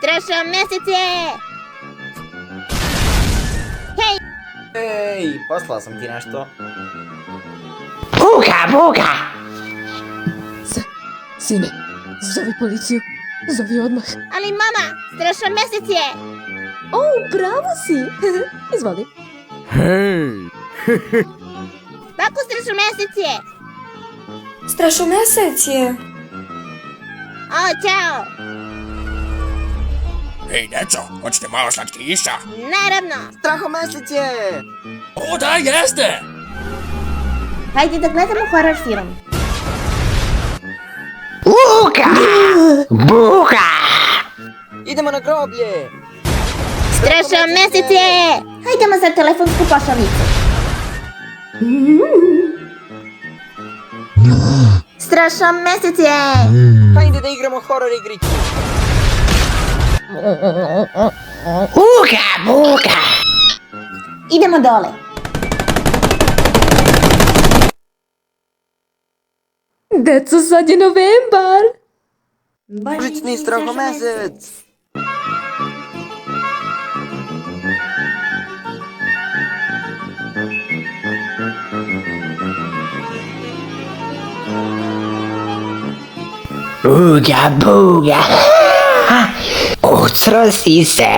Strašomesec je! Hej! Ej, poslao sam ti nešto. Ooga booga! Sine, zovi policiju. Zovi odmah. Ali mama, Strašomesec je! O, pravo si. Izvoli. Hej! Kako Strašomesec je? Strašomesec je. O, ćao! Hej, deco, hoćete malo slatkiša? Naravno! Strašomesec je! O, da, jeste! Hajde da gledamo horror film. Ooga booga! Idemo na groblje! Strašomesec je! Hajdemo za telefonsku pošalnicu. Strašomesec je! Hajde da igramo horror igricu. Ooga booga! Idemo dole. Deco, sad je novembar. Božićni Strašomesec! Ooga booga! Ucro si se!